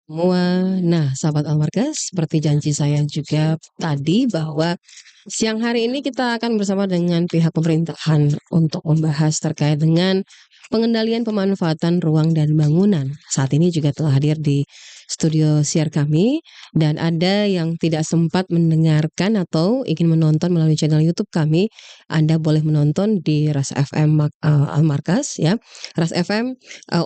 Semua. Nah, sahabat Almarkas, seperti janji saya juga tadi bahwa siang hari ini kita akan bersama dengan pihak pemerintahan untuk membahas terkait dengan pengendalian pemanfaatan ruang dan bangunan. Saat ini juga telah hadir di studio siar kami dan ada yang tidak sempat mendengarkan atau ingin menonton melalui channel YouTube kami, Anda boleh menonton di Ras FM Almarkas ya. Ras FM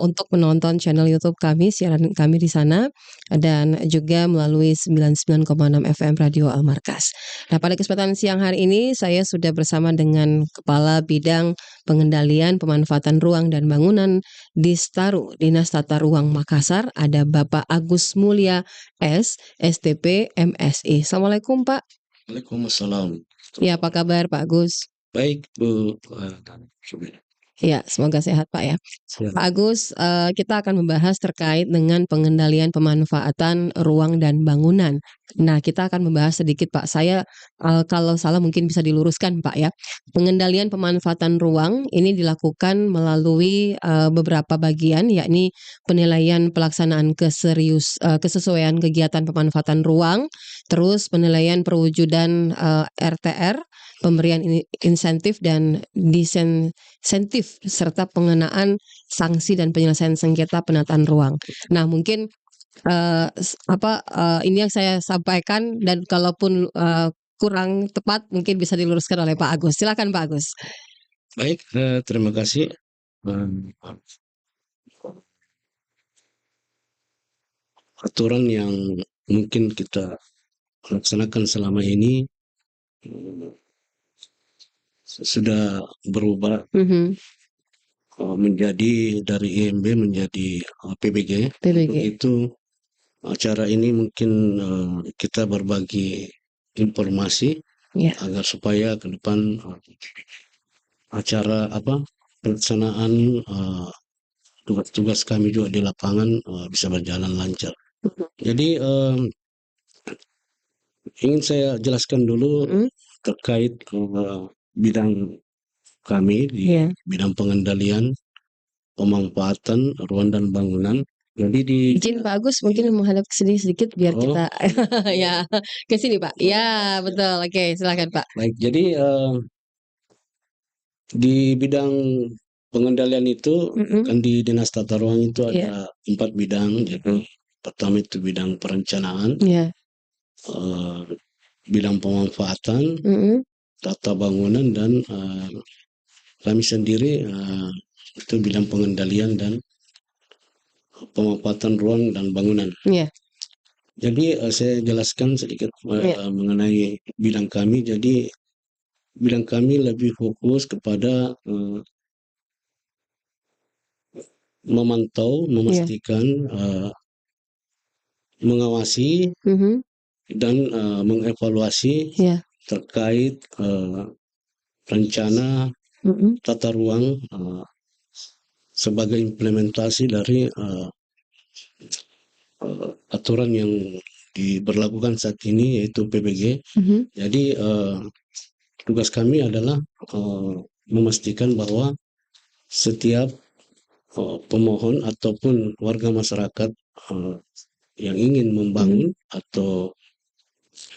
untuk menonton channel YouTube kami, siaran kami di sana dan juga melalui 99,6 FM Radio Almarkas. Nah, pada kesempatan siang hari ini saya sudah bersama dengan Kepala Bidang Pengendalian Pemanfaatan Ruang dan Bangunan di Staru, Dinas Tata Ruang Makassar, ada Bapak Agus Mulya S, STP MSI. Assalamualaikum Pak. Waalaikumsalam. Ya, apa kabar Pak Agus? Baik Bu. Ya, semoga sehat Pak ya. Siap. Pak Agus, kita akan membahas terkait dengan pengendalian pemanfaatan ruang dan bangunan. Nah, kita akan membahas sedikit Pak. Saya kalau salah mungkin bisa diluruskan Pak ya. Pengendalian pemanfaatan ruang ini dilakukan melalui beberapa bagian, yakni penilaian pelaksanaan kesesuaian kegiatan pemanfaatan ruang, terus penilaian perwujudan RTR, pemberian insentif dan disinsentif serta pengenaan sanksi dan penyelesaian sengketa penataan ruang. Nah, mungkin ini yang saya sampaikan dan kalaupun kurang tepat mungkin bisa diluruskan oleh Pak Agus. Silakan Pak Agus. Baik, terima kasih. Aturan yang mungkin kita laksanakan selama ini sudah berubah menjadi dari IMB menjadi PBG. Untuk itu acara ini mungkin kita berbagi informasi agar supaya ke depan acara pelaksanaan tugas-tugas kami juga di lapangan bisa berjalan lancar. Jadi ingin saya jelaskan dulu terkait bidang kami di bidang pengendalian pemanfaatan ruang dan bangunan. Jadi izin Pak Agus mungkin menghadap ke sini sedikit biar kita ya ke sini Pak. Ya betul. Oke, silakan Pak. Baik, jadi di bidang pengendalian itu kan di Dinas Tata Ruang itu ada 4 bidang. Jadi pertama itu bidang perencanaan, bidang pemanfaatan, tata bangunan, dan kami sendiri itu bidang pengendalian dan pemanfaatan ruang dan bangunan. Jadi saya jelaskan sedikit mengenai bidang kami. Jadi bidang kami lebih fokus kepada memantau, memastikan, mengawasi dan mengevaluasi terkait rencana tata ruang sebagai implementasi dari aturan yang diberlakukan saat ini yaitu PBG. Jadi tugas kami adalah memastikan bahwa setiap pemohon ataupun warga masyarakat yang ingin membangun atau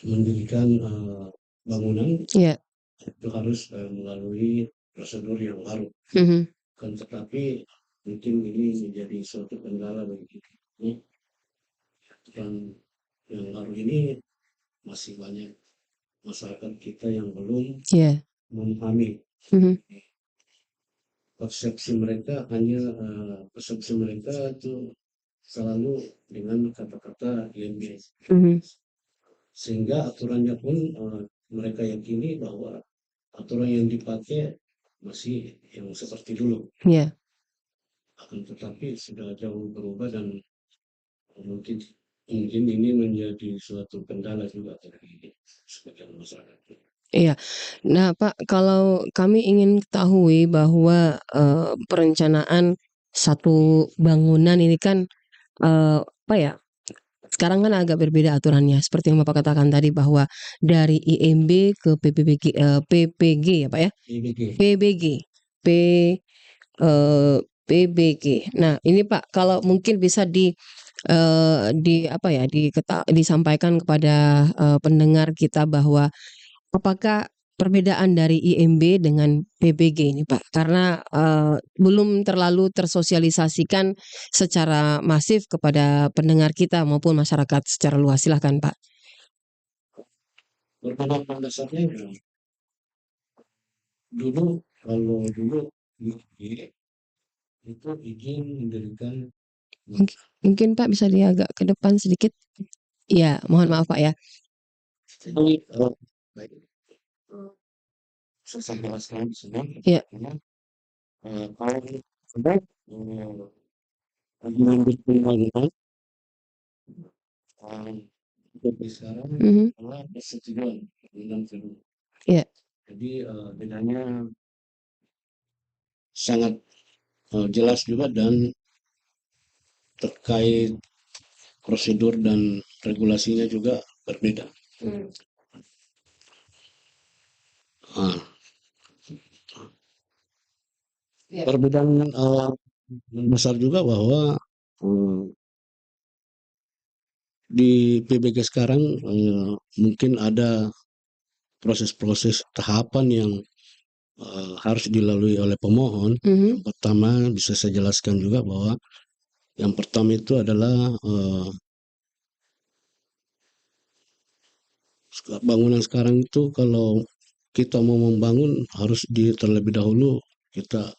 mendirikan bangunan itu harus melalui prosedur yang baru. Kan tetapi mungkin ini menjadi suatu kendala bagi kita. Dan yang baru ini masih banyak masyarakat kita yang belum memahami. Persepsi mereka itu selalu dengan kata-kata IMB. Sehingga aturannya pun mereka yakini bahwa aturan yang dipakai masih yang seperti dulu. Akan tetapi sudah jauh berubah dan mungkin ini menjadi suatu kendala juga bagi sebagian masyarakat. Iya. Nah, Pak, kalau kami ingin ketahui bahwa perencanaan satu bangunan ini kan sekarang kan agak berbeda aturannya. Seperti yang Bapak katakan tadi bahwa dari IMB ke PPG ya Pak ya? PBG. PBG. Nah, ini Pak, kalau mungkin bisa disampaikan kepada pendengar kita bahwa apakah perbedaan dari IMB dengan PBG ini Pak? Karena belum terlalu tersosialisasikan secara masif kepada pendengar kita maupun masyarakat secara luas. Silahkan Pak. Perbedaan dasarnya ya, kalau dulu IMB itu izin mendirikan. Mungkin Pak bisa agak ke depan sedikit. Ya, mohon maaf Pak ya. Baik, saya jelaskan di sini. Ya. Kalau sudah mendukung bangunan, jadi sekarang adalah persetujuan bangunan kedua. Ya. Jadi bedanya sangat jelas juga dan terkait prosedur dan regulasinya juga berbeda. Nah, perbedaan besar juga bahwa di PBG sekarang mungkin ada proses-proses tahapan yang harus dilalui oleh pemohon. Yang pertama bisa saya jelaskan juga bahwa yang pertama itu adalah bangunan sekarang itu kalau kita mau membangun harus terlebih dahulu kita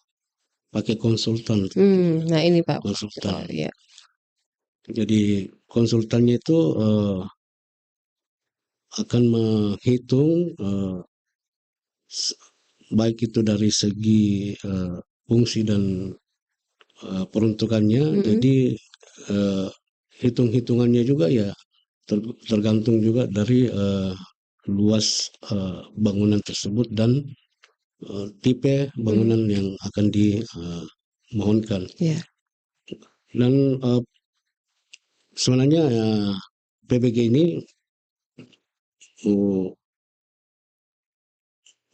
pakai konsultan. Nah ini Pak. Konsultan. Ya. Jadi konsultannya itu akan menghitung baik itu dari segi fungsi dan peruntukannya. Jadi hitung-hitungannya juga ya tergantung juga dari luas bangunan tersebut dan tipe bangunan yang akan dimohonkan. Yeah. Dan sebenarnya PBG ini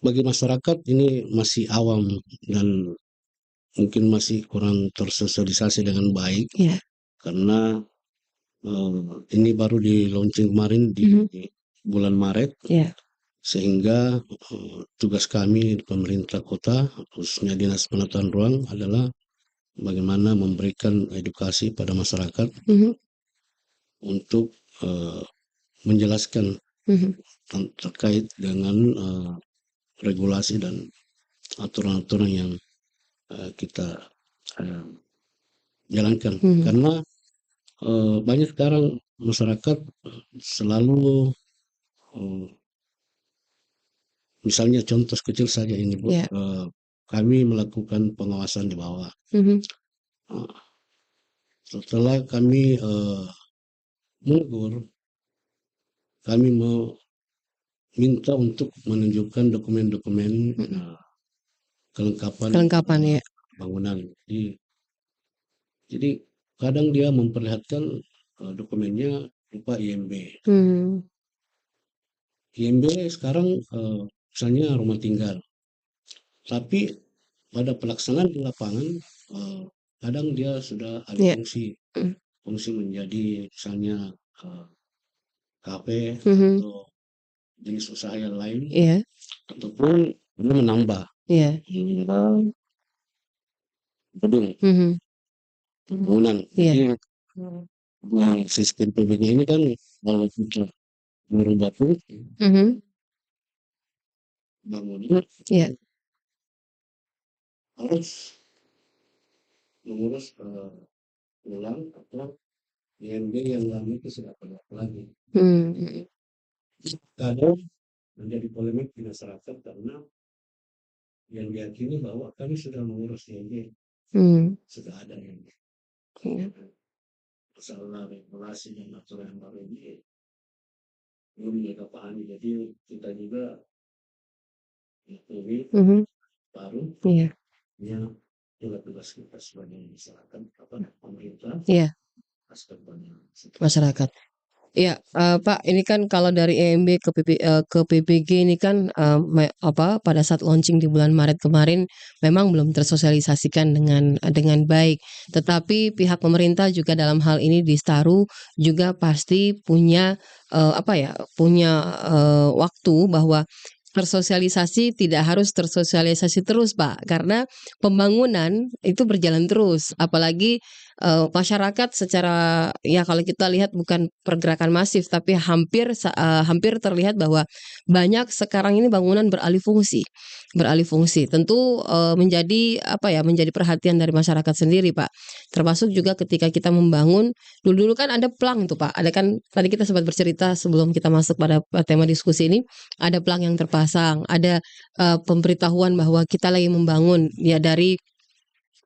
bagi masyarakat ini masih awam dan mungkin masih kurang tersosialisasi dengan baik. Yeah. Karena ini baru di launching kemarin di bulan Maret. Yeah. Sehingga tugas kami di pemerintah kota, khususnya Dinas Penataan Ruang adalah bagaimana memberikan edukasi pada masyarakat untuk menjelaskan terkait dengan regulasi dan aturan-aturan yang kita jalankan. Karena banyak sekarang masyarakat selalu misalnya contoh kecil saja ini Bu, kami melakukan pengawasan di bawah. Setelah kami menegur, kami mau minta untuk menunjukkan dokumen-dokumen kelengkapan ya. Bangunan. Jadi kadang dia memperlihatkan dokumennya berupa IMB. IMB sekarang misalnya rumah tinggal. Tapi pada pelaksanaan di lapangan kadang dia sudah ada fungsi menjadi misalnya kafe atau jenis usaha yang lain, ataupun dia menambah gedung bangunan. Jadi sistem PBG ini kan kalau kita merubah bangunan harus mengurus ulang atau IMB yang lama itu sudah berlaku lagi. Kadang menjadi polemik di masyarakat karena yang diyakini bahwa kami sudah mengurus IMB, sudah ada IMB. Masalah regulasi dan aturan yang baru ini belum mereka pahami. Jadi kita juga ini baru ya tugas kita sebagai masyarakat pemerintah aspek masyarakat. Iya, Pak, ini kan kalau dari EMB ke PBG ini kan, pada saat launching di bulan Maret kemarin memang belum tersosialisasikan dengan baik. Tetapi pihak pemerintah juga dalam hal ini di Staru juga pasti punya, punya, waktu bahwa tersosialisasi tidak harus tersosialisasi terus, Pak, karena pembangunan itu berjalan terus. Apalagi masyarakat secara ya kalau kita lihat bukan pergerakan masif tapi hampir terlihat bahwa banyak sekarang ini bangunan beralih fungsi. Beralih fungsi. Tentu, menjadi perhatian dari masyarakat sendiri, Pak. Termasuk juga ketika kita membangun, dulu-dulu kan ada plang tuh, Pak. Ada kan tadi kita sempat bercerita sebelum kita masuk pada tema diskusi ini, ada plang yang terpasang, ada, pemberitahuan bahwa kita lagi membangun, ya dari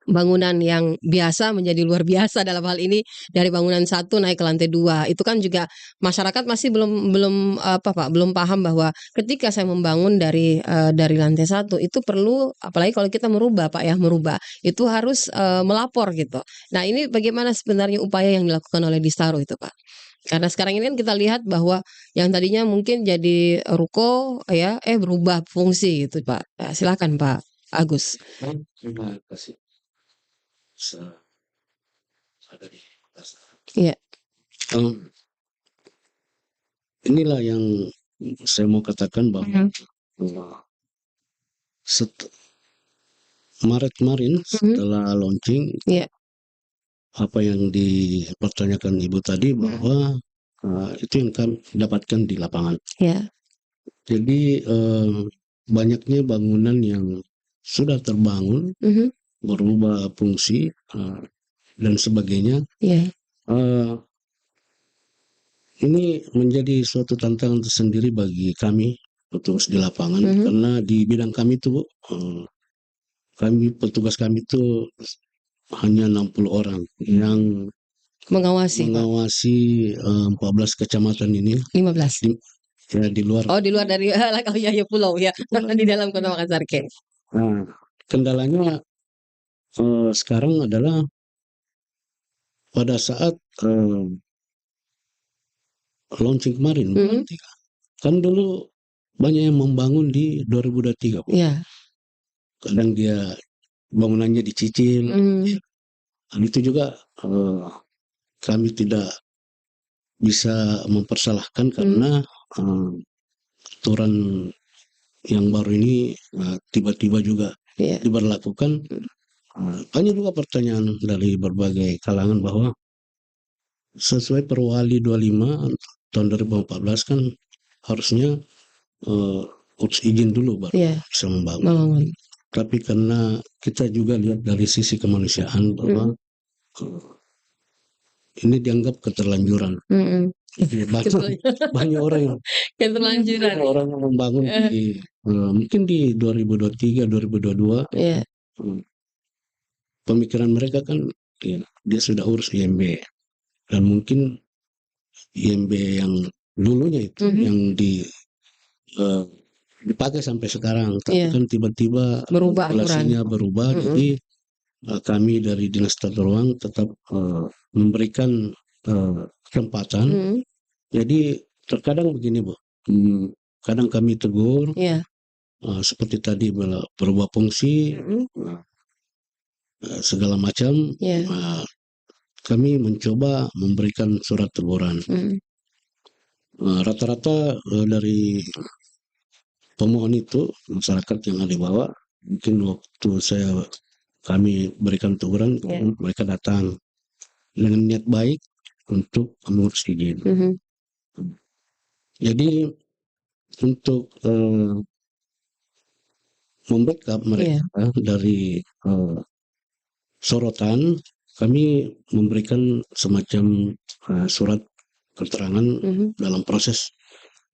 bangunan yang biasa menjadi luar biasa dalam hal ini dari bangunan satu naik ke lantai 2. Itu kan juga masyarakat masih belum belum apa Pak, belum paham bahwa ketika saya membangun dari lantai satu itu perlu apalagi kalau kita merubah Pak ya, merubah, itu harus, melapor gitu. Nah ini bagaimana sebenarnya upaya yang dilakukan oleh Distaro itu Pak? Karena sekarang ini kan kita lihat bahwa yang tadinya mungkin jadi ruko ya, berubah fungsi gitu Pak. Silakan Pak Agus. Terima kasih. Ada di atas. Iya. Inilah yang saya mau katakan bahwa Maret kemarin setelah launching, apa yang dipertanyakan Ibu tadi bahwa itu yang kami dapatkan di lapangan. Jadi banyaknya bangunan yang sudah terbangun, berubah fungsi dan sebagainya. Ini menjadi suatu tantangan tersendiri bagi kami petugas di lapangan karena di bidang kami itu petugas kami itu hanya 60 orang yang mengawasi 14 kecamatan ini. 15. Di luar. Oh, di luar dari pulau ya. Di dalam Kota Makassar. Nah, kendalanya sekarang adalah pada saat launching kemarin, kan dulu banyak yang membangun di 2023. Kadang dia bangunannya dicicil. Dan itu juga kami tidak bisa mempersalahkan karena aturan yang baru ini tiba-tiba juga diberlakukan. Banyak juga pertanyaan dari berbagai kalangan bahwa sesuai Perwali 25 tahun 2014 kan harusnya urus izin dulu baru bisa membangun. Tapi karena kita juga lihat dari sisi kemanusiaan bahwa ini dianggap keterlanjuran. Banyak orang yang keterlanjuran. Orang yang membangun mungkin di 2023, 2022. Pemikiran mereka kan dia sudah urus IMB dan mungkin IMB yang dulunya itu yang dipakai sampai sekarang, tapi kan tiba-tiba regulasinya berubah. Jadi kami dari Dinas Tata Ruang tetap memberikan kesempatan. Jadi terkadang begini Bu, kadang kami tegur seperti tadi berubah fungsi segala macam. Kami mencoba memberikan surat teguran. Rata-rata dari pemohon itu masyarakat yang ada di bawah, mungkin waktu kami berikan teguran, mereka datang dengan niat baik untuk mengurus izin. Jadi untuk membackup mereka dari sorotan, kami memberikan semacam surat keterangan dalam proses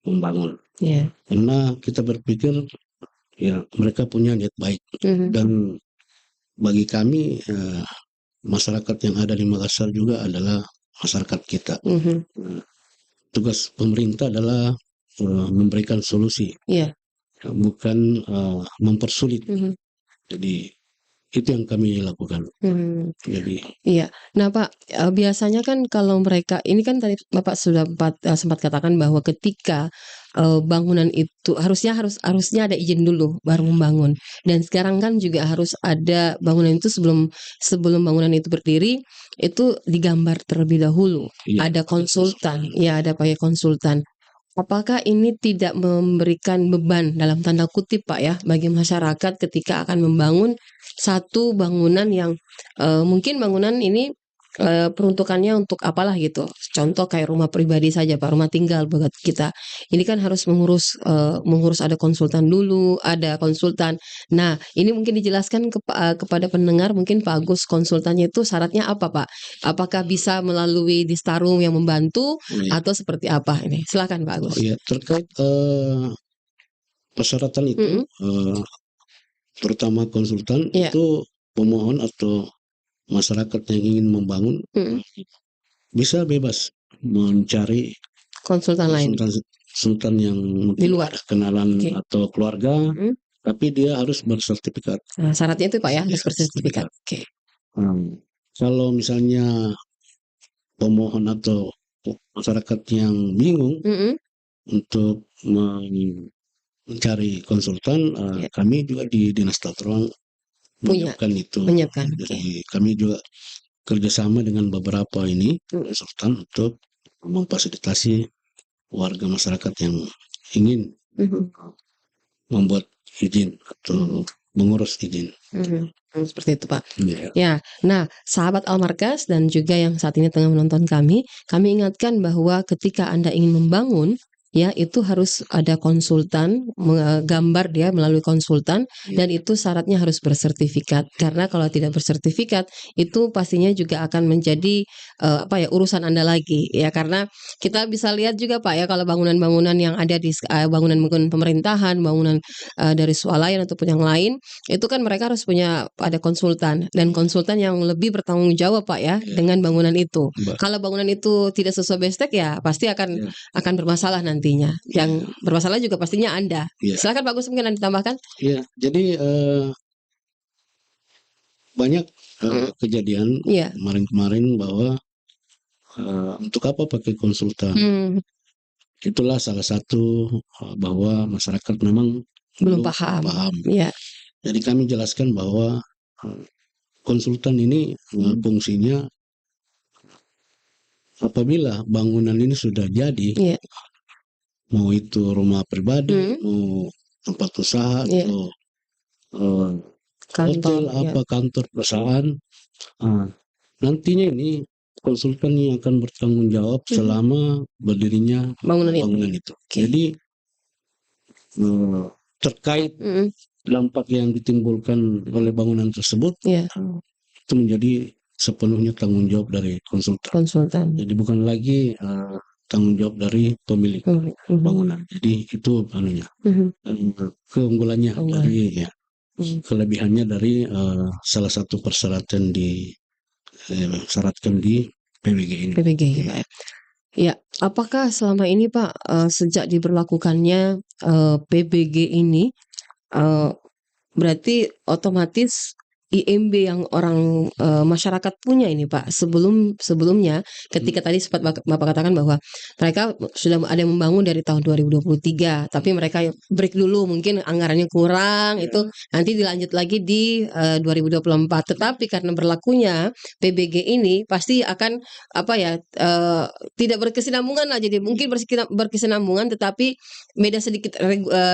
membangun. Karena kita berpikir ya mereka punya niat baik dan bagi kami masyarakat yang ada di Makassar juga adalah masyarakat kita. Tugas pemerintah adalah memberikan solusi, bukan mempersulit. Jadi Itu yang kami lakukan. Jadi Iya. Nah, Pak, biasanya kan kalau mereka ini kan tadi Bapak sudah sempat katakan bahwa ketika, bangunan itu harusnya ada izin dulu baru membangun. Dan sekarang kan juga harus ada bangunan itu sebelum sebelum bangunan itu berdiri, itu digambar terlebih dahulu. iya, Ada konsultan, ya ada pakai konsultan. Apakah ini tidak memberikan beban dalam tanda kutip Pak ya, bagi masyarakat ketika akan membangun satu bangunan yang mungkin bangunan ini peruntukannya untuk apalah gitu. Contoh kayak rumah pribadi saja Pak, rumah tinggal buat kita. Ini kan harus mengurus ada konsultan dulu, ada konsultan. Nah, ini mungkin dijelaskan kepada pendengar mungkin Pak Agus, konsultannya itu syaratnya apa Pak? Apakah bisa melalui Distarum yang membantu iya. atau seperti apa ini? Silakan Pak Agus. Iya, terkait persyaratan itu, terutama konsultan Iya. itu pemohon atau masyarakat yang ingin membangun bisa bebas mencari Konsultan lain konsultan yang di luar. ada kenalan Oke. atau keluarga, tapi dia harus bersertifikat. Nah, syaratnya itu Pak ya, harus Ya, bersertifikat. Oke. Kalau misalnya pemohon atau masyarakat yang bingung untuk mencari konsultan, Iya. kami juga di Dinas Tata Ruang menyiapkan itu. Menyiapkan. Jadi kami juga kerjasama dengan beberapa konsultan untuk memfasilitasi warga masyarakat yang ingin membuat izin atau mengurus izin. Seperti itu Pak. Ya. Ya, nah sahabat Al-Markas dan juga yang saat ini tengah menonton kami ingatkan bahwa ketika Anda ingin membangun, ya itu harus ada konsultan, gambar dia melalui konsultan, dan itu syaratnya harus bersertifikat. Karena kalau tidak bersertifikat, itu pastinya juga akan menjadi urusan Anda lagi, ya karena kita bisa lihat juga Pak ya kalau bangunan-bangunan yang ada di bangunan pemerintahan, bangunan dari swalayan ataupun yang lain, itu kan mereka harus punya ada konsultan dan konsultan yang lebih bertanggung jawab Pak ya dengan bangunan itu. Kalau bangunan itu tidak sesuai bestek ya pasti akan bermasalah nantinya. Yang bermasalah juga pastinya Anda. Silakan Pak Gus, mungkin Anda ditambahkan. Iya, jadi banyak kejadian kemarin-kemarin bahwa untuk apa pakai konsultan. Itulah salah satu bahwa masyarakat memang belum paham. Ya. Jadi kami jelaskan bahwa konsultan ini fungsinya apabila bangunan ini sudah jadi, mau itu rumah pribadi, mau tempat usaha atau hotel, kantor perusahaan, nantinya ini konsultan yang akan bertanggung jawab selama berdirinya bangunan itu. Jadi terkait dampak yang ditimbulkan oleh bangunan tersebut, itu menjadi sepenuhnya tanggung jawab dari konsultan. Jadi bukan lagi tanggung jawab dari pemilik bangunan. Jadi itu keunggulannya dari kelebihannya dari salah satu persyaratan disyaratkan di PBG ini. PBG ya. Ya, apakah selama ini Pak sejak diberlakukannya PBG ini berarti otomatis IMB yang orang masyarakat punya ini Pak sebelumnya ketika tadi sempat Bapak katakan bahwa mereka sudah ada yang membangun dari tahun 2023 tapi mereka break dulu mungkin anggarannya kurang itu nanti dilanjut lagi di 2024 tetapi karena berlakunya PBG ini pasti akan tidak berkesinambungan lah jadi mungkin berkesinambungan tetapi beda sedikit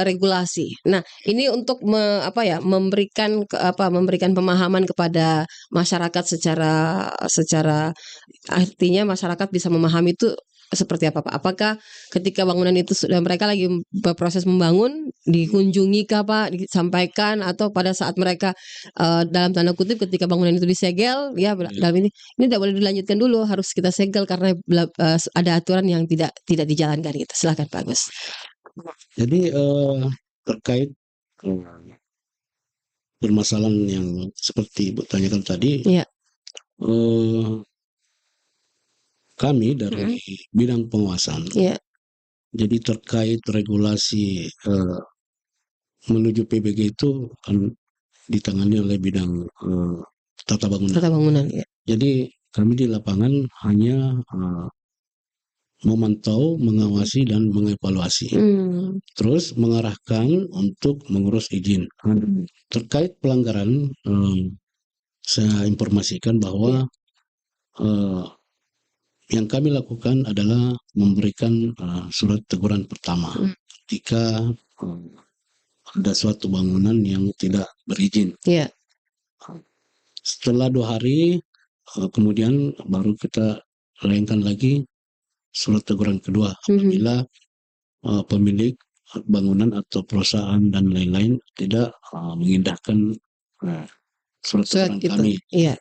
regulasi. Nah, ini untuk memberikan pemahaman kepada masyarakat secara artinya masyarakat bisa memahami itu seperti apa Pak? Apakah ketika bangunan itu sudah mereka lagi berproses membangun dikunjungi kah Pak, disampaikan atau pada saat mereka dalam tanda kutip ketika bangunan itu disegel ya dalam ini tidak boleh dilanjutkan dulu harus kita segel karena ada aturan yang tidak dijalankan gitu. Silakan Pak Agus. Jadi terkait permasalahan yang seperti Ibu tanyakan tadi, kami dari bidang pengawasan, jadi terkait regulasi menuju PBG itu kan ditangani oleh bidang tata bangunan. Tata bangunan, ya. Jadi kami di lapangan hanya memantau, mengawasi dan mengevaluasi. Terus mengarahkan untuk mengurus izin. Terkait pelanggaran, saya informasikan bahwa yang kami lakukan adalah memberikan surat teguran pertama ketika ada suatu bangunan yang tidak berizin. Iya. Setelah 2 hari kemudian baru kita layangkan lagi surat teguran kedua apabila pemilik bangunan atau perusahaan dan lain-lain tidak mengindahkan surat teguran kami. Iya.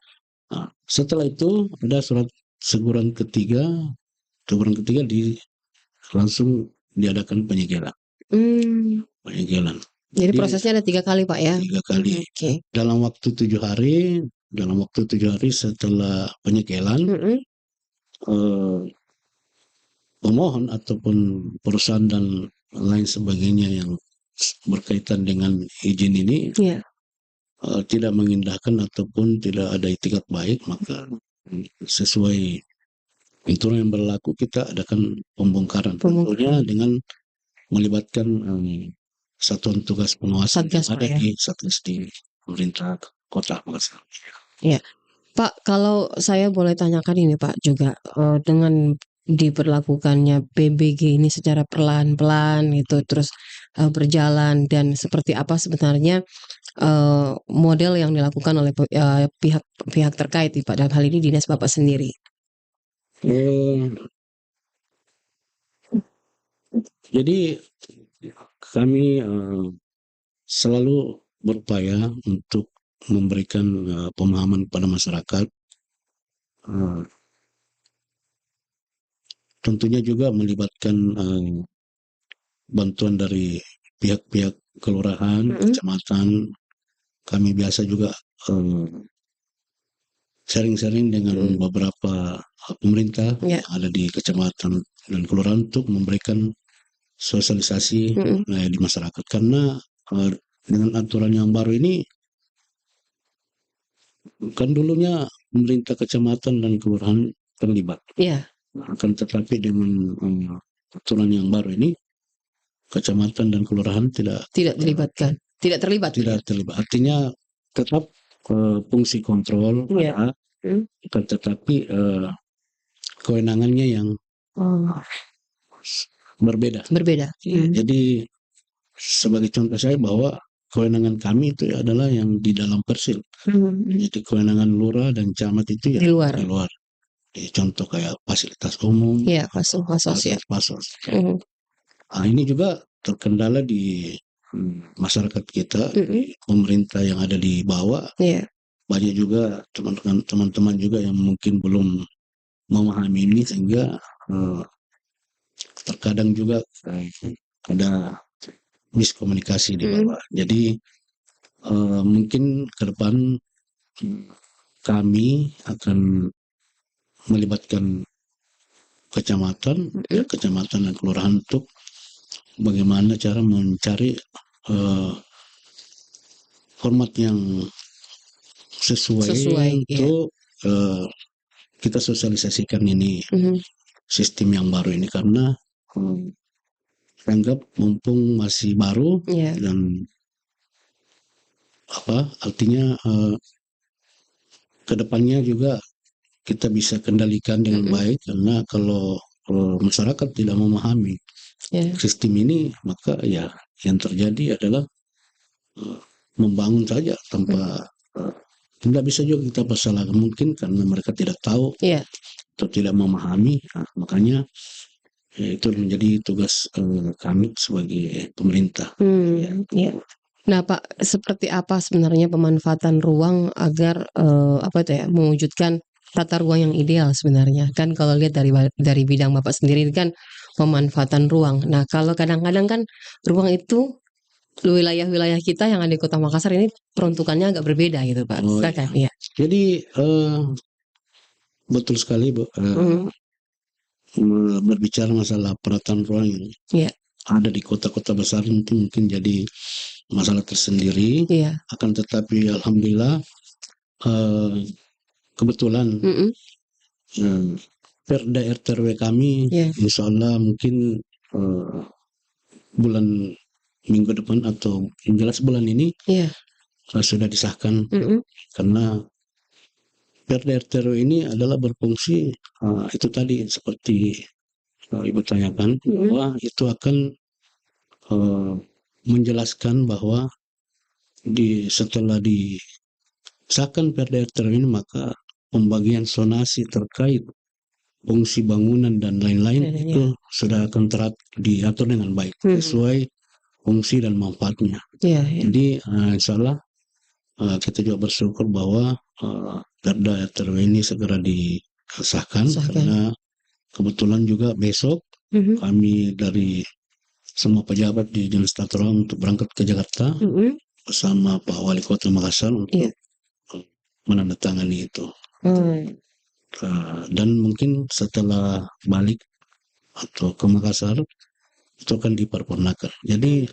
Setelah itu ada surat teguran ketiga langsung diadakan penyegelan. Penyegelan. Jadi prosesnya ada 3 kali, Pak, ya? 3 kali. Oke. Dalam waktu 7 hari setelah penyegelan, pemohon ataupun perusahaan dan lain sebagainya yang berkaitan dengan izin ini tidak mengindahkan ataupun tidak ada itikat baik, maka sesuai aturan yang berlaku kita adakan pembongkaran. Tentunya dengan melibatkan satuan tugas pengawasan yang ada di Satgas di pemerintah kota Makassar. Ya, Pak, kalau saya boleh tanyakan ini Pak juga, dengan diberlakukannya PBG ini secara pelan-pelan itu terus berjalan, dan seperti apa sebenarnya model yang dilakukan oleh pihak terkait Pak, dalam hal ini dinas Bapak sendiri? Jadi kami selalu berupaya untuk memberikan pemahaman pada masyarakat, tentunya juga melibatkan bantuan dari pihak-pihak kelurahan, kecamatan. Kami biasa juga sharing-sharing dengan beberapa pemerintah yang ada di kecamatan dan kelurahan untuk memberikan sosialisasi di masyarakat, karena dengan aturan yang baru ini kan dulunya pemerintah kecamatan dan kelurahan terlibat. Akan tetapi dengan aturan yang baru ini kecamatan dan kelurahan tidak terlibat. Artinya tetap fungsi kontrol ada, akan tetapi kewenangannya yang berbeda. Jadi sebagai contoh saya bahwa kewenangan kami itu adalah yang di dalam persil. Jadi kewenangan lurah dan camat itu ya di luar. Contoh kayak fasilitas umum, pasos. Ini juga terkendala di masyarakat kita, pemerintah yang ada di bawah. Banyak juga teman-teman juga yang mungkin belum memahami ini, sehingga terkadang juga ada miskomunikasi di bawah. Jadi mungkin ke depan kami akan melibatkan kecamatan dan kelurahan untuk bagaimana cara mencari format yang sesuai untuk kita sosialisasikan ini sistem yang baru ini, karena anggap mumpung masih baru dan artinya kedepannya juga kita bisa kendalikan dengan baik, karena kalau masyarakat tidak memahami sistem ini, maka ya yang terjadi adalah membangun saja tanpa tidak bisa juga kita persalahkan, mungkin karena mereka tidak tahu atau tidak memahami. Makanya itu menjadi tugas kami sebagai pemerintah. Nah Pak, seperti apa sebenarnya pemanfaatan ruang agar mewujudkan tata ruang yang ideal sebenarnya? Kan kalau lihat dari bidang Bapak sendiri kan pemanfaatan ruang. Nah kalau kadang-kadang kan ruang itu wilayah-wilayah kita yang ada di Kota Makassar ini peruntukannya agak berbeda gitu Pak. Silakan. Jadi betul sekali Bu. Berbicara masalah penataan ruang yang ada di kota-kota besar itu mungkin jadi masalah tersendiri. Iya. Akan tetapi alhamdulillah kebetulan Perda RT/RW kami insya Allah mungkin bulan minggu depan atau yang jelas bulan ini sudah disahkan. Karena Perda RT/RW ini adalah berfungsi itu tadi seperti Ibu tanyakan, bahwa itu akan menjelaskan bahwa setelah disahkan Perda RT/RW ini, maka pembagian zonasi terkait fungsi bangunan dan lain-lain itu sudah akan diatur dengan baik sesuai fungsi dan manfaatnya. Jadi insya Allah kita juga bersyukur bahwa Perda RT/RW ini segera disahkan. Karena kebetulan juga besok kami dari semua pejabat di Dinas Tata Ruang untuk berangkat ke Jakarta bersama Pak Wali Kota Makassar untuk menandatangani itu. Dan mungkin setelah balik atau ke Makassar itu akan diparipurnakan. Jadi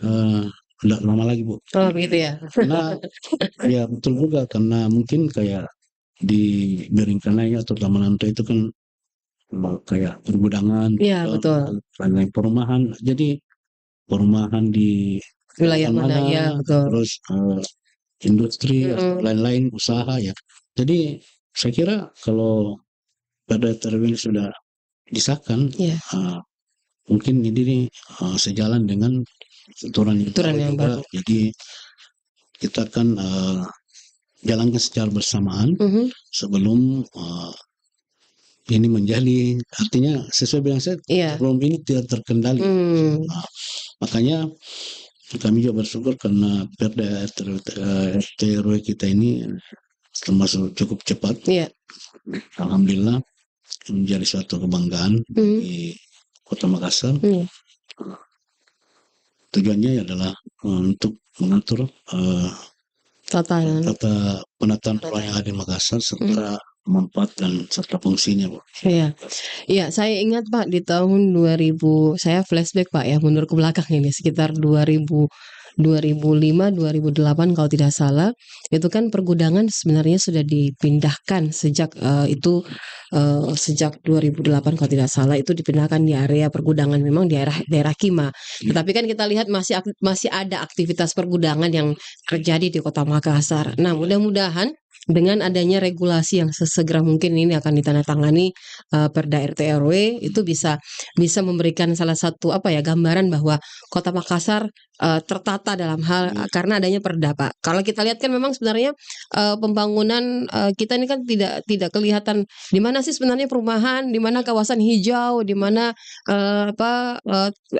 tidak lama lagi, Bu. Oh begitu ya. Karena ya betul juga, karena mungkin kayak di Beringkanaya atau Taman Anto itu kan kayak pergudangan, betul. lain-lain perumahan. Jadi perumahan di wilayah mana, betul. Terus industri atau lain-lain usaha ya. Jadi saya kira kalau Perda RT/RW ini sudah disahkan, mungkin ini sejalan dengan aturan yang baru. Jadi kita akan jalankan secara bersamaan sebelum ini menjadi, artinya sesuai bilang saya, sebelum ini tidak terkendali. Makanya kami juga bersyukur karena Perda RT/RW kita ini termasuk cukup cepat. Alhamdulillah menjadi suatu kebanggaan di Kota Makassar. Tujuannya adalah untuk mengatur tata penataan ruang yang ada di Makassar serta manfaat dan serta fungsinya, Bu. Iya, saya ingat Pak di tahun 2000, saya flashback Pak ya, mundur ke belakang ini sekitar 2005-2008 kalau tidak salah, itu kan pergudangan sebenarnya sudah dipindahkan sejak sejak 2008 kalau tidak salah, itu dipindahkan di area pergudangan, memang di daerah Kima. Tetapi kan kita lihat masih ada aktivitas pergudangan yang terjadi di Kota Makassar. Nah, mudah-mudahan dengan adanya regulasi yang sesegera mungkin ini akan ditandatangani Perda RT/RW, itu bisa memberikan salah satu gambaran bahwa Kota Makassar tertata dalam hal karena adanya Perda, Pak. Kalau kita lihat kan memang sebenarnya pembangunan kita ini kan tidak kelihatan di mana sih sebenarnya perumahan, di mana kawasan hijau, di mana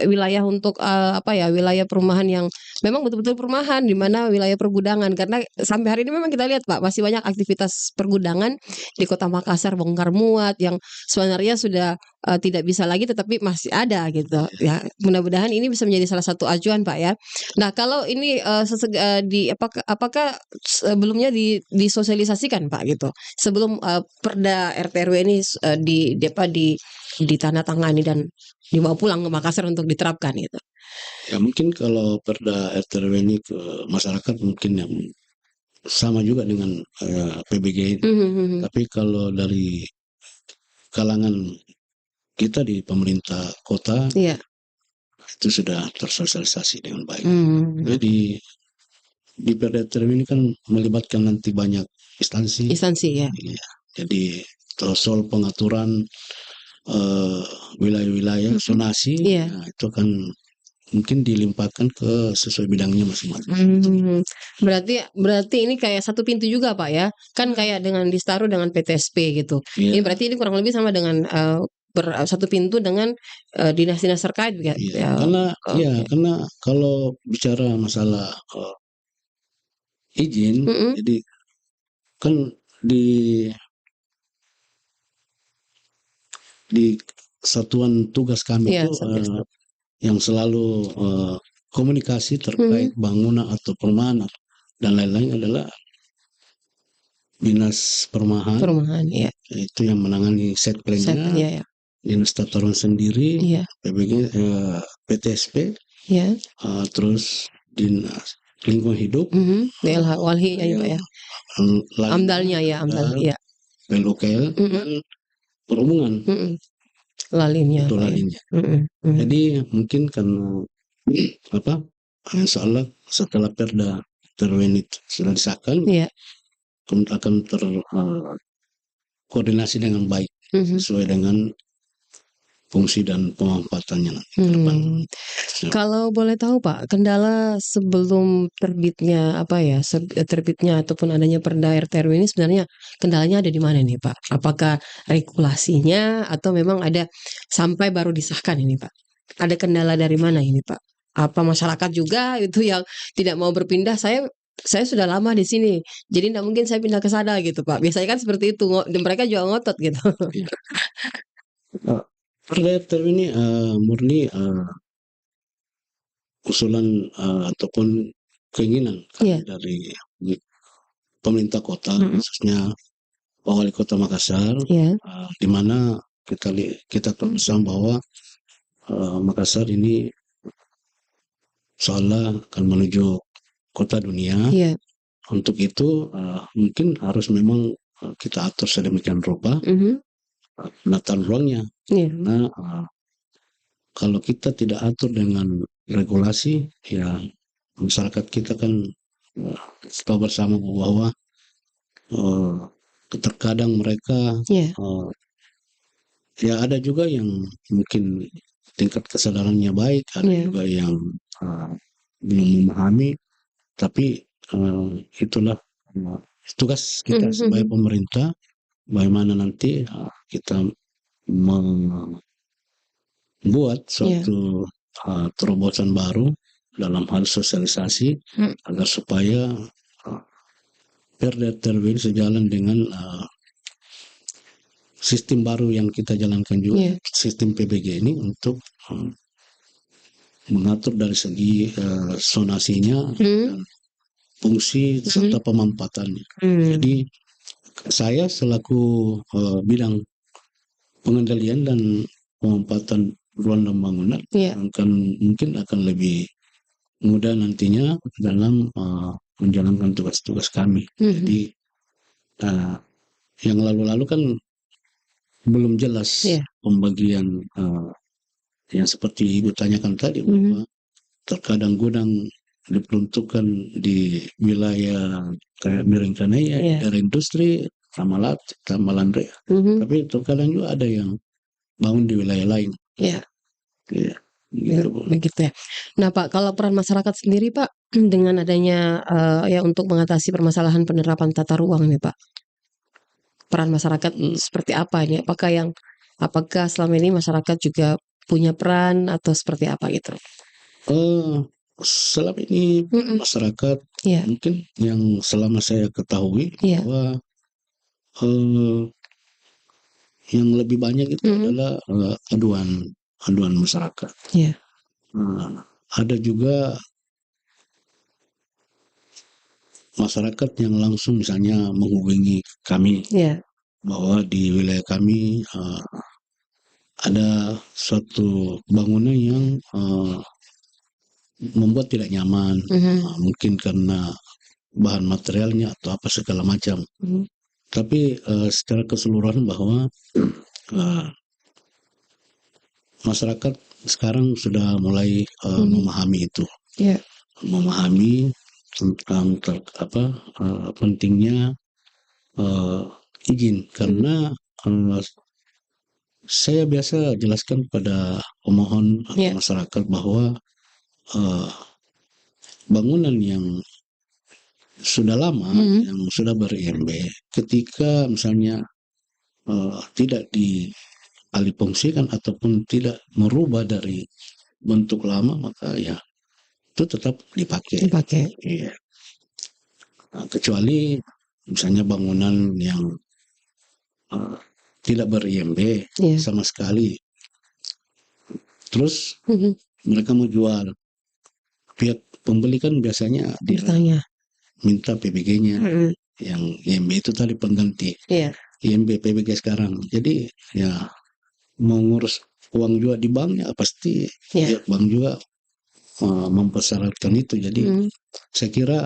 wilayah untuk wilayah perumahan yang memang betul-betul perumahan, di mana wilayah pergudangan. Karena sampai hari ini memang kita lihat Pak, masih banyak aktivitas pergudangan di Kota Makassar, bongkar muat yang sebenarnya sudah tidak bisa lagi tetapi masih ada gitu ya. Mudah-mudahan ini bisa menjadi salah satu acuan Pak ya. Nah, kalau ini apakah sebelumnya disosialisasikan Pak gitu sebelum Perda RT/RW ini ditandatangani dan dibawa pulang ke Makassar untuk diterapkan gitu. Ya mungkin kalau Perda RT/RW ini ke masyarakat mungkin yang sama juga dengan PBG. Tapi kalau dari kalangan kita di pemerintah kota, itu sudah tersosialisasi dengan baik. Jadi di Perda RT/RW ini kan melibatkan nanti banyak instansi. Ya. Jadi soal pengaturan wilayah-wilayah zonasi, itu akan mungkin dilimpahkan ke sesuai bidangnya masing-masing. Berarti ini kayak satu pintu juga Pak ya, kan kayak dengan Distaru dengan PTSP gitu. Ini berarti ini kurang lebih sama dengan satu pintu dengan dinas-dinas terkait ya. Karena kalau bicara masalah izin, jadi kan di satuan tugas kami itu yang selalu komunikasi terkait bangunan atau perumahan dan lain-lain adalah Dinas Perumahan, itu yang menangani set plan-nya, Dinas Tata Ruang sendiri, PBG, PTSP, terus Dinas lingkungan hidup, BLH Walhi ya Pak ya. Amdalnya ya, amdal ya. PLUKL dan perhubungan. Lalinnya Itu Pak ya. lalinnya. Jadi mungkin karena insya Allah setelah Perda TRW itu sudah disahkan, akan terkoordinasi dengan baik sesuai dengan fungsi dan pemanfaatannya nanti ke depan. Kalau boleh tahu Pak, kendala sebelum terbitnya terbitnya ataupun adanya Perda RT RW ini sebenarnya kendalanya ada di mana nih Pak? Apakah regulasinya atau memang ada sampai baru disahkan ini Pak? Ada kendala dari mana ini Pak? Apa masyarakat juga itu yang tidak mau berpindah? Saya sudah lama di sini, jadi tidak mungkin saya pindah ke sana gitu Pak. Biasanya kan seperti itu, dan mereka juga ngotot gitu. Perda RW ini murni usulan ataupun keinginan dari pemerintah kota, khususnya Pak Wali Kota Makassar, di mana kita tahu bersama bahwa Makassar ini seolah akan menuju kota dunia. Untuk itu mungkin harus memang kita atur sedemikian rupa penataan ruangnya. Karena kalau kita tidak atur dengan regulasi, ya masyarakat kita kan tahu bersama bahwa terkadang mereka ya ada juga yang mungkin tingkat kesadarannya baik, ada juga yang belum memahami, tapi itulah tugas kita sebagai pemerintah, bagaimana nanti kita membuat suatu terobosan baru dalam hal sosialisasi agar supaya Perda TRW sejalan dengan sistem baru yang kita jalankan juga, sistem PBG ini untuk mengatur dari segi zonasinya, dan fungsi serta pemanfaatannya. Jadi saya selaku bidang pengendalian dan pemanfaatan ruang dan bangunan mungkin akan lebih mudah nantinya dalam menjalankan tugas-tugas kami. Jadi yang lalu-lalu kan belum jelas pembagian yang seperti Ibu tanyakan tadi, bahwa terkadang gudang diperuntukkan di wilayah kayak Miringkanaya, daerah industri, Ramalat, Ramalandre. Tapi terkadang juga ada yang bangun di wilayah lain. Begitu ya. Nah Pak, kalau peran masyarakat sendiri Pak, dengan adanya untuk mengatasi permasalahan penerapan tata ruang nih Pak, peran masyarakat seperti apa ini? Apakah selama ini masyarakat juga punya peran atau seperti apa gitu? Selama ini masyarakat mungkin yang selama saya ketahui bahwa yang lebih banyak itu adalah aduan masyarakat. Ada juga masyarakat yang langsung misalnya menghubungi kami bahwa di wilayah kami ada suatu bangunan yang membuat tidak nyaman, mungkin karena bahan materialnya atau apa segala macam. Tapi secara keseluruhan bahwa masyarakat sekarang sudah mulai memahami itu, memahami tentang pentingnya izin, karena saya biasa jelaskan pada pemohon atau masyarakat bahwa bangunan yang sudah lama, yang sudah ber-IMB, ketika misalnya tidak dialihfungsikan ataupun tidak merubah dari bentuk lama, maka ya itu tetap dipakai. Iya. Kecuali misalnya bangunan yang tidak ber-IMB sama sekali, terus mereka mau jual, pihak pembeli kan biasanya dia minta PBG-nya, yang IMB itu tadi pengganti IMB PBG sekarang. Jadi ya mau ngurus uang juga di banknya pasti pihak bank juga mempersyaratkan itu. Jadi saya kira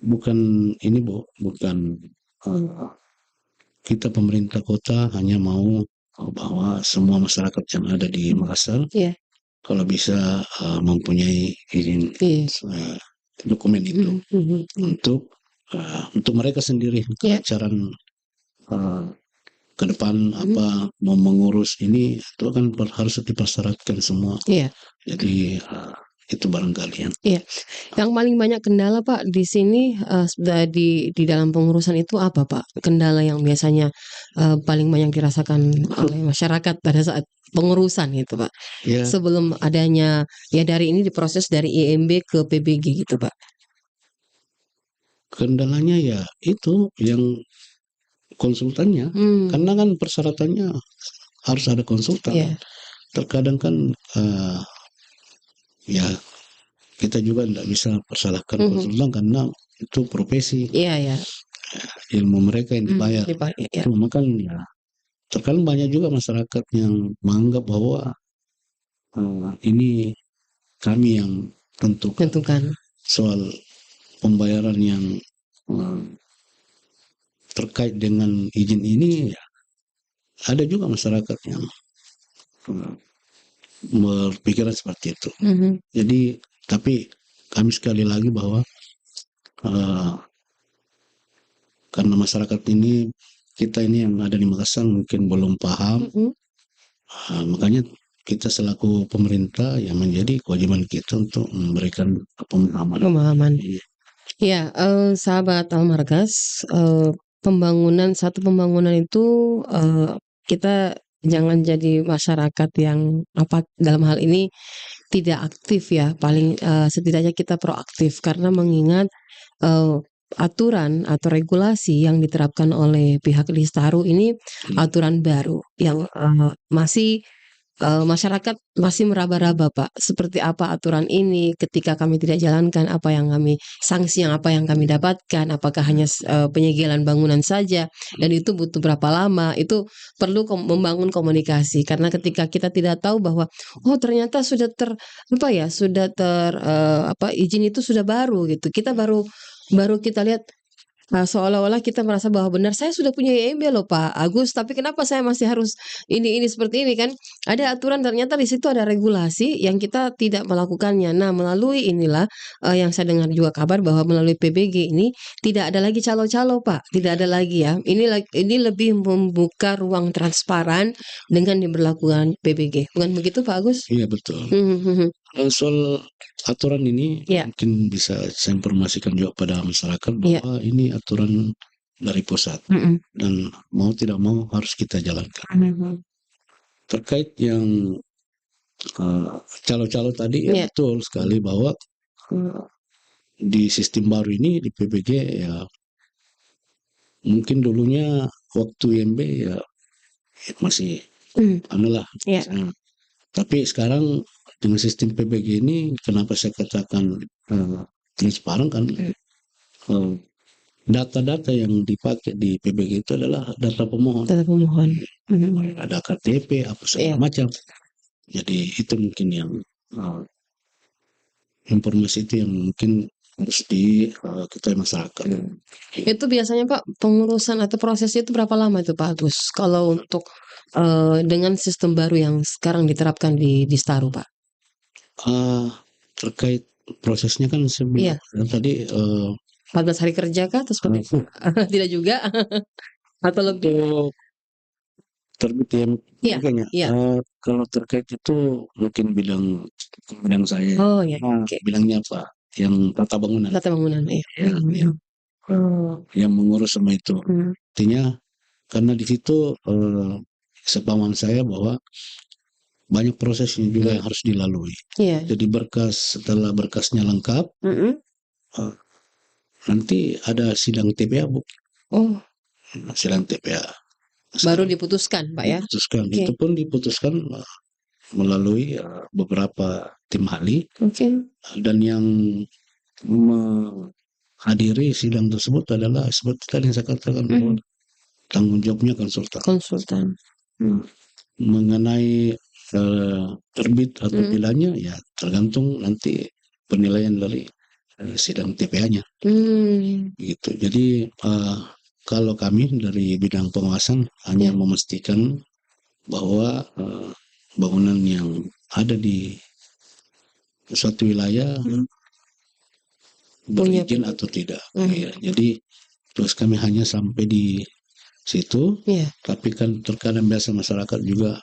bukan ini bukan kita pemerintah kota hanya mau bahwa semua masyarakat yang ada di Makassar kalau bisa mempunyai izin dokumen itu untuk mereka sendiri kelancaran ke depan mau mengurus ini itu kan harus dipersyaratkan semua. Jadi itu barangkali yang. Yang paling banyak kendala Pak di sini di dalam pengurusan itu apa Pak? Kendala yang biasanya paling banyak dirasakan oleh masyarakat pada saat pengurusan gitu Pak. Sebelum adanya dari ini diproses dari IMB ke PBG gitu Pak. Kendalanya itu yang konsultannya, karena kan persyaratannya harus ada konsultan. Terkadang kan kita juga tidak bisa persalahkan konsultan karena itu profesi. Ilmu mereka yang dibayar. Cuma kan terkadang banyak juga masyarakat yang menganggap bahwa ini kami yang tentukan soal pembayaran yang terkait dengan izin ini. Ada juga masyarakat yang berpikiran seperti itu. Jadi tapi kami sekali lagi bahwa karena masyarakat ini kita ini yang ada di Makassar mungkin belum paham, makanya kita selaku pemerintah yang menjadi kewajiban kita untuk memberikan pemahaman. Sahabat Almargas, satu pembangunan itu kita jangan jadi masyarakat yang dalam hal ini tidak aktif paling setidaknya kita proaktif karena mengingat aturan atau regulasi yang diterapkan oleh pihak Listaru ini aturan baru yang masyarakat masih meraba-raba Pak, seperti apa aturan ini, ketika kami tidak jalankan sanksi yang kami dapatkan, apakah hanya penyegelan bangunan saja, dan itu butuh berapa lama, itu perlu membangun komunikasi, karena ketika kita tidak tahu bahwa ternyata izin itu sudah baru gitu, kita baru kita lihat seolah-olah kita merasa bahwa benar saya sudah punya IMB loh Pak Agus, tapi kenapa saya masih harus ini seperti ini kan? Ada aturan, ternyata di situ ada regulasi yang kita tidak melakukannya. Nah, melalui inilah yang saya dengar juga kabar bahwa melalui PBG ini tidak ada lagi calo-calo Pak, tidak ada lagi ya. Ini lebih membuka ruang transparan dengan diberlakukan PBG. Bukan begitu Pak Agus? Iya betul. Soal aturan ini mungkin bisa saya informasikan juga pada masyarakat bahwa ini aturan dari pusat dan mau tidak mau harus kita jalankan. Terkait yang calo-calo tadi betul sekali bahwa di sistem baru ini di PBG mungkin dulunya waktu IMB masih tapi sekarang dengan sistem PBG ini, kenapa saya katakan transparan kan? Data-data yang dipakai di PBG itu adalah data pemohon. Ada KTP, apa segala macam. Jadi itu mungkin yang informasi itu yang mungkin harus diketahui masyarakat. Itu biasanya Pak, pengurusan atau prosesnya itu berapa lama itu Pak Agus? Kalau untuk dengan sistem baru yang sekarang diterapkan di Staru Pak? Terkait prosesnya kan tadi 14 hari kerja kah atau seperti itu? Tidak juga atau lebih terbit kalau terkait itu mungkin bidang saya. Bilangnya apa? Yang tata bangunan. Yang mengurus sama itu. Artinya karena di situ sepemahaman saya bahwa banyak prosesnya juga yang harus dilalui. Jadi setelah berkasnya lengkap, nanti ada sidang TPA Bu. Sidang TPA. Baru diputuskan Pak ya? Diputuskan. Itu pun diputuskan melalui beberapa tim ahli. Dan yang menghadiri sidang tersebut adalah seperti tadi yang saya katakan tanggung jawabnya konsultan. Mengenai terbit atau tidaknya ya tergantung nanti penilaian dari sidang TPA-nya. Gitu. Jadi kalau kami dari bidang pengawasan hanya memastikan bahwa bangunan yang ada di suatu wilayah berizin atau tidak. Ya, jadi terus kami hanya sampai di situ, tapi kan terkadang biasa masyarakat juga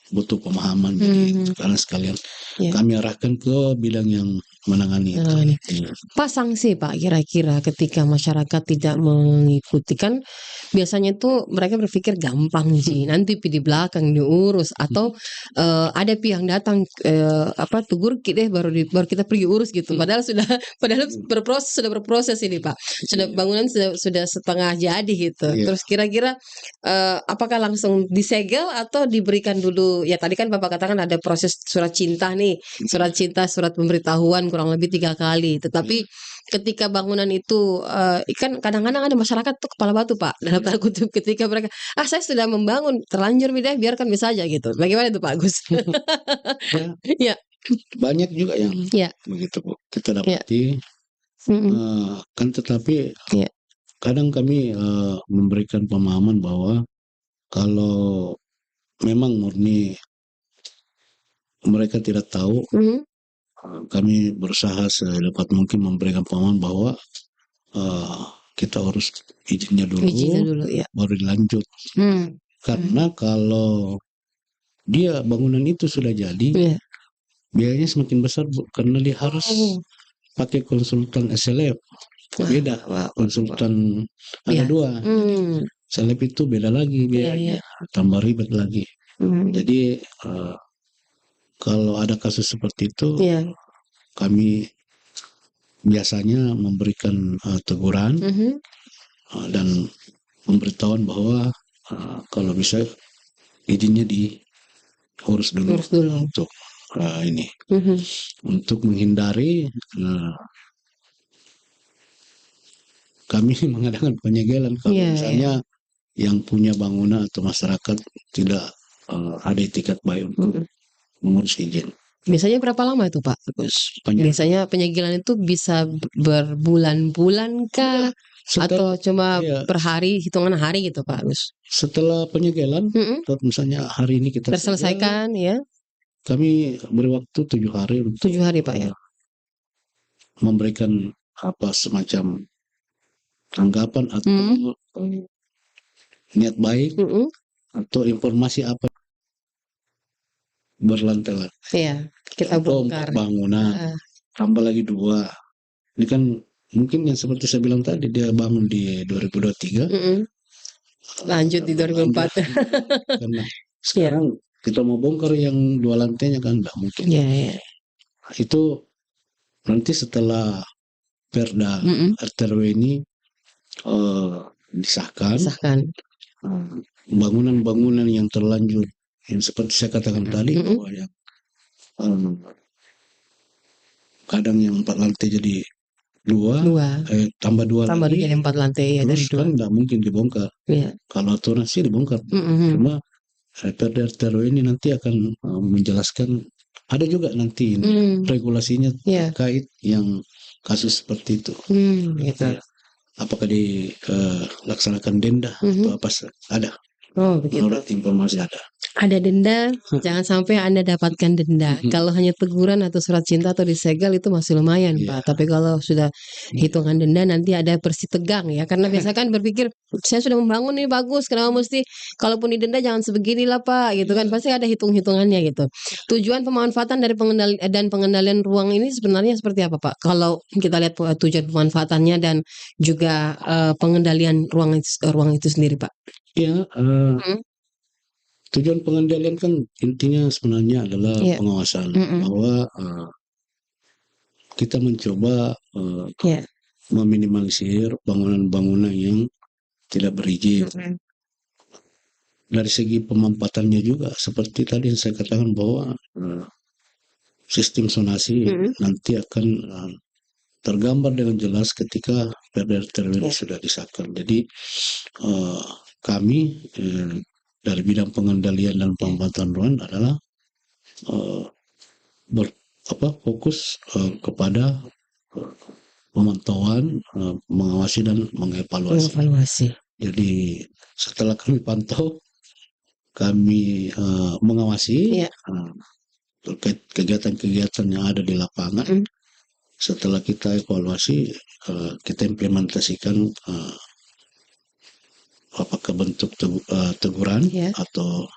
butuh pemahaman, jadi karena sekalian kami arahkan ke bidang yang menangani itu. Pak, sanksi Pak kira-kira ketika masyarakat tidak mengikuti, kan biasanya tuh mereka berpikir gampang sih, nanti di belakang diurus, atau ada pihak datang tegur kita baru kita pergi urus gitu, padahal sudah berproses ini Pak, sudah bangunan sudah setengah jadi gitu. Terus kira-kira apakah langsung disegel atau diberikan dulu, ya tadi kan Bapak katakan ada proses surat cinta nih, surat cinta, surat pemberitahuan kurang lebih 3 kali, tetapi ketika bangunan itu kan kadang-kadang ada masyarakat tuh kepala batu Pak, dalam tanda kutip, ketika mereka saya sudah membangun terlanjur biarkan bisa aja gitu, bagaimana itu Pak Agus? Ya, banyak juga yang begitu Bu, kita dapati kan, tetapi kadang kami memberikan pemahaman bahwa kalau memang murni mereka tidak tahu, kami berusaha sedapat mungkin memberikan pemahaman bahwa kita harus izinnya dulu, baru dilanjut. Karena kalau dia bangunan itu sudah jadi, biayanya semakin besar Bu, karena dia harus pakai konsultan SLF. Beda, konsultan ada 2. SLF itu beda lagi biayanya, tambah ribet lagi. Jadi kalau ada kasus seperti itu, kami biasanya memberikan teguran dan pemberitahuan bahwa kalau bisa izinnya diurus dulu untuk ini, untuk menghindari kami mengadakan penyegelan kalau misalnya yang punya bangunan atau masyarakat tidak ada itikat baik untuk mengurus izin. Biasanya berapa lama itu Pak? Biasanya penyegelan itu bisa berbulan-bulan kah? Atau cuma per hari, hitungan hari gitu Pak Agus? Setelah penyegelan, misalnya hari ini kita terselesaikan segel, kami beri waktu 7 hari. 7 hari Pak ya? Memberikan semacam tanggapan atau niat baik atau informasi apa berlantai-lantai. Kita bongkar. 4 bangunan, tambah lagi 2. Ini kan mungkin yang seperti saya bilang tadi, dia bangun di 2023. Lanjut di 2004. Karena sekarang kita mau bongkar yang 2 lantainya kan nggak mungkin. Itu nanti setelah Perda RTRW ini disahkan. Bangunan-bangunan yang terlanjur, yang seperti saya katakan tadi, bahwa yang kadang yang 4 lantai jadi 2, tambah 2 lagi, jadi 4 lantai terus dari 2. Kan nggak mungkin dibongkar. Kalau aturan sih dibongkar. Cuma Perda RTRW ini nanti akan menjelaskan, ada juga nanti regulasinya terkait yang kasus seperti itu. Apakah dilaksanakan denda atau apa, ada. Begitu. Menurut informasi ada. Ada denda, jangan sampai Anda dapatkan denda. Kalau hanya teguran atau surat cinta atau disegel itu masih lumayan Pak. Tapi kalau sudah hitungan denda nanti ada persi tegang ya. Karena biasa kan berpikir, saya sudah membangun ini bagus, kenapa mesti kalaupun didenda jangan sebeginilah Pak gitu kan. Pasti ada hitung-hitungannya gitu. Tujuan pemanfaatan dari pengendalian ruang ini sebenarnya seperti apa Pak? Kalau kita lihat tujuan pemanfaatannya dan juga pengendalian ruang itu sendiri Pak. Tujuan pengendalian kan intinya sebenarnya adalah pengawasan, bahwa kita mencoba meminimalisir bangunan-bangunan yang tidak berizin. Dari segi pemanfaatannya juga seperti tadi yang saya katakan bahwa sistem zonasi nanti akan tergambar dengan jelas ketika Perda RTRW sudah disahkan. Jadi kami dari bidang pengendalian dan pemanfaatan ruang adalah uh, fokus kepada pemantauan, mengawasi dan mengevaluasi. Jadi setelah kami pantau, kami mengawasi terkait kegiatan-kegiatan yang ada di lapangan. Setelah kita evaluasi, kita implementasikan apakah bentuk teguran atau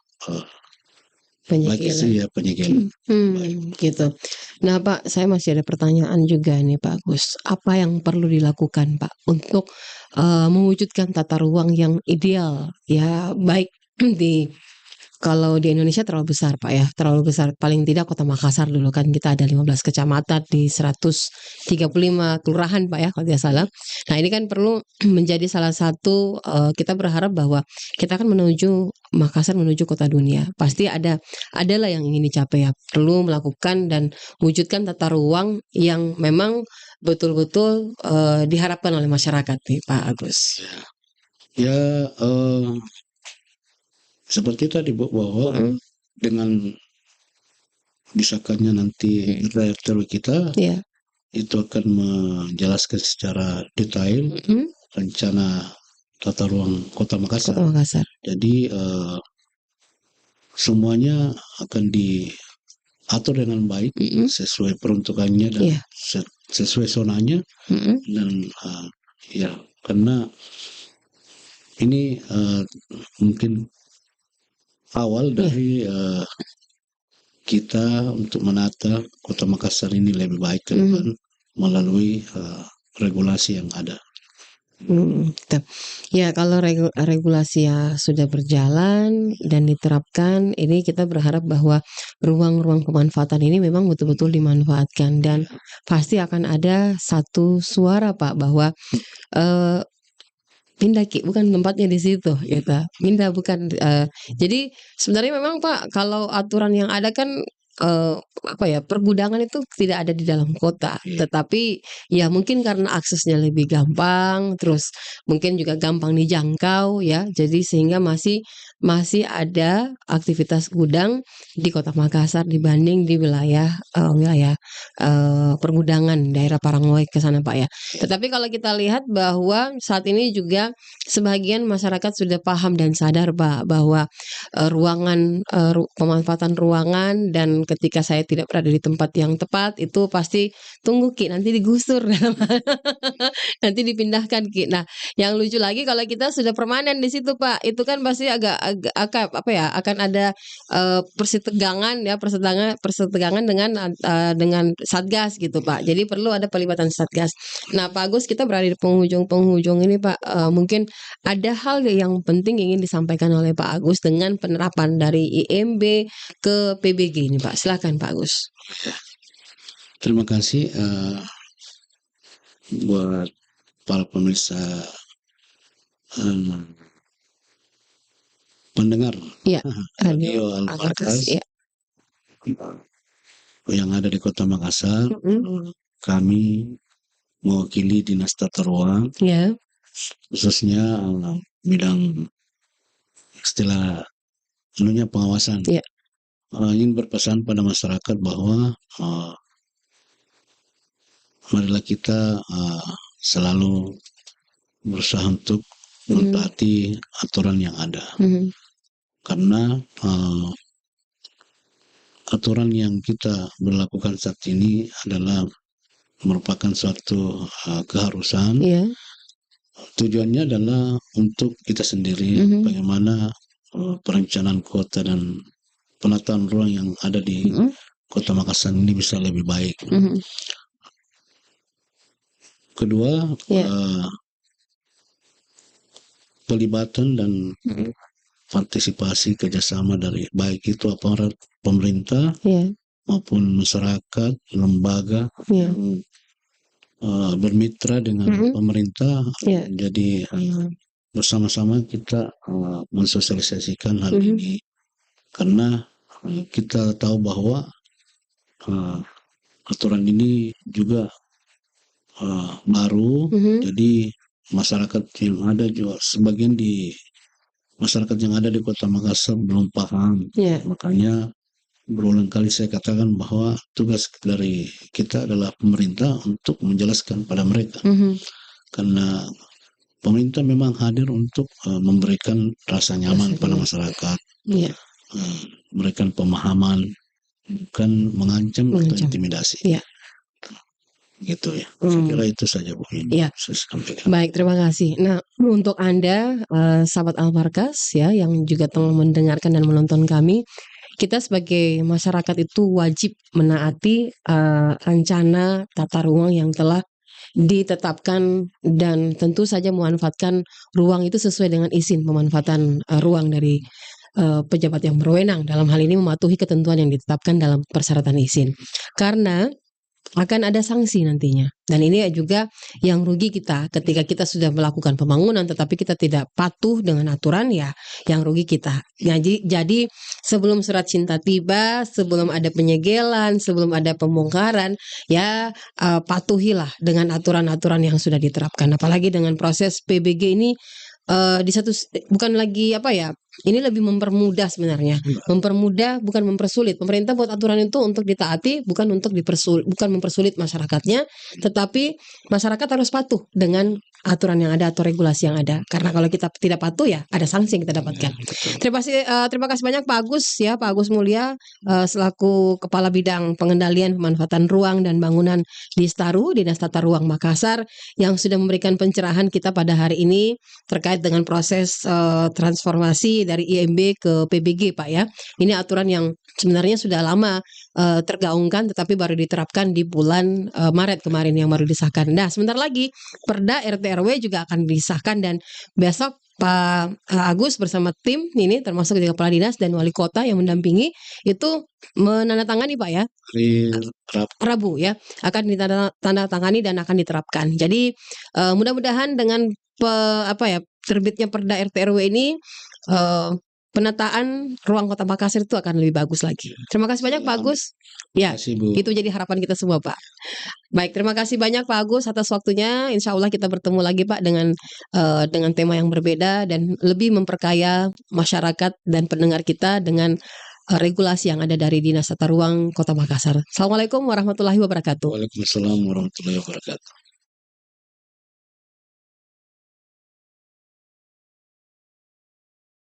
penyegelan. Gitu. Nah Pak, saya masih ada pertanyaan juga nih Pak Agus. Apa yang perlu dilakukan Pak untuk mewujudkan tata ruang yang ideal ya, baik di kalau di Indonesia terlalu besar Pak ya, terlalu besar. Paling tidak Kota Makassar dulu kan kita ada 15 kecamatan di 135 kelurahan Pak ya kalau tidak salah. Nah ini kan perlu menjadi salah satu, kita berharap bahwa kita akan menuju Makassar menuju kota dunia. Pasti adalah yang ingin dicapai ya. Perlu melakukan dan wujudkan tata ruang yang memang betul-betul diharapkan oleh masyarakat nih Pak Agus. Ya, seperti tadi bahwa dengan disahkannya nanti RW kita, itu akan menjelaskan secara detail rencana tata ruang Kota Makassar. Jadi semuanya akan diatur dengan baik sesuai peruntukannya dan sesuai zonanya. Dan ya karena ini mungkin awal dari kita untuk menata Kota Makassar ini lebih baik ke depan melalui regulasi yang ada. Ya kalau regulasi ya sudah berjalan dan diterapkan, ini kita berharap bahwa ruang-ruang pemanfaatan ini memang betul-betul dimanfaatkan dan pasti akan ada satu suara Pak bahwa pindah Ki, bukan tempatnya di situ gitu. Pindah bukan jadi sebenarnya memang Pak kalau aturan yang ada kan pergudangan itu tidak ada di dalam kota, tetapi ya mungkin karena aksesnya lebih gampang, terus mungkin juga gampang dijangkau ya, jadi sehingga masih ada aktivitas gudang di Kota Makassar dibanding di wilayah pergudangan daerah Parangloe ke sana Pak ya. Tetapi kalau kita lihat bahwa saat ini juga sebagian masyarakat sudah paham dan sadar Pak bahwa pemanfaatan ruangan dan ketika saya tidak berada di tempat yang tepat itu pasti tunggu Ki nanti digusur nanti dipindahkan Ki. Nah yang lucu lagi kalau kita sudah permanen di situ Pak, itu kan pasti akan ada persetegangan dengan satgas gitu Pak. Jadi perlu ada pelibatan satgas. Nah Pak Agus, kita berada di penghujung ini Pak, mungkin ada hal yang penting ingin disampaikan oleh Pak Agus dengan penerapan dari IMB ke PBG ini Pak. Silakan Pak Agus. Terima kasih buat para pemirsa pendengar radio Al-Markas yang ada di Kota Makassar. Kami mewakili Dinas Tata Ruang, khususnya bidang istilah pengawasan. Ingin berpesan pada masyarakat bahwa marilah kita selalu berusaha untuk mentaati aturan yang ada. Karena aturan yang kita berlakukan saat ini adalah merupakan suatu keharusan. Tujuannya adalah untuk kita sendiri, bagaimana perencanaan kota dan penataan ruang yang ada di Kota Makassar ini bisa lebih baik. Kedua, pelibatan dan partisipasi kerjasama dari baik itu aparat pemerintah maupun masyarakat, lembaga yang bermitra dengan pemerintah. Jadi bersama-sama kita mensosialisasikan hal ini karena kita tahu bahwa aturan ini juga baru. Jadi masyarakat yang ada juga sebagian di masyarakat yang ada di Kota Makassar belum paham. Makanya berulang kali saya katakan bahwa tugas dari kita adalah pemerintah untuk menjelaskan pada mereka. Karena pemerintah memang hadir untuk memberikan rasa nyaman pada masyarakat, memberikan pemahaman, bukan mengancam atau intimidasi. Gitu ya. Saya kira itu saja Bu. Saya sampaikan. Baik, terima kasih. Nah, untuk Anda sahabat Al-Markas ya yang juga telah mendengarkan dan menonton kami, kita sebagai masyarakat itu wajib menaati rencana tata ruang yang telah ditetapkan dan tentu saja memanfaatkan ruang itu sesuai dengan izin pemanfaatan ruang dari pejabat yang berwenang, dalam hal ini mematuhi ketentuan yang ditetapkan dalam persyaratan izin. Karena akan ada sanksi nantinya. Dan ini juga yang rugi kita ketika kita sudah melakukan pembangunan tetapi kita tidak patuh dengan aturan, ya yang rugi kita. Jadi sebelum surat cinta tiba, sebelum ada penyegelan, sebelum ada pembongkaran, ya patuhilah dengan aturan-aturan yang sudah diterapkan. Apalagi dengan proses PBG ini di satu bukan lagi ini lebih mempermudah sebenarnya, mempermudah bukan mempersulit. Pemerintah buat aturan itu untuk ditaati, bukan untuk bukan mempersulit masyarakatnya, tetapi masyarakat harus patuh dengan aturan yang ada atau regulasi yang ada. Karena kalau kita tidak patuh, ya ada sanksi yang kita dapatkan. Terima kasih banyak Pak Agus ya, Pak Agus Mulya selaku Kepala Bidang Pengendalian Pemanfaatan Ruang dan Bangunan di Staru, Dinas Tata Ruang Makassar, yang sudah memberikan pencerahan kita pada hari ini terkait dengan proses transformasi dari IMB ke PBG, Pak ya. Ini aturan yang sebenarnya sudah lama tergaungkan tetapi baru diterapkan di bulan Maret kemarin yang baru disahkan. Nah, sebentar lagi Perda RT RW juga akan disahkan dan besok Pak Agus bersama tim ini termasuk juga kepala dinas dan wali kota yang mendampingi itu menandatangani Pak ya. Rabu ya akan ditandatangani dan akan diterapkan. Jadi mudah-mudahan dengan terbitnya Perda RT RW ini penataan ruang Kota Makassar itu akan lebih bagus lagi. Terima kasih banyak Pak Agus. Ya, itu jadi harapan kita semua Pak. Baik, terima kasih banyak Pak Agus atas waktunya. Insya Allah kita bertemu lagi Pak dengan tema yang berbeda dan lebih memperkaya masyarakat dan pendengar kita dengan regulasi yang ada dari Dinas Tata Ruang Kota Makassar. Assalamualaikum warahmatullahi wabarakatuh. Waalaikumsalam warahmatullahi wabarakatuh.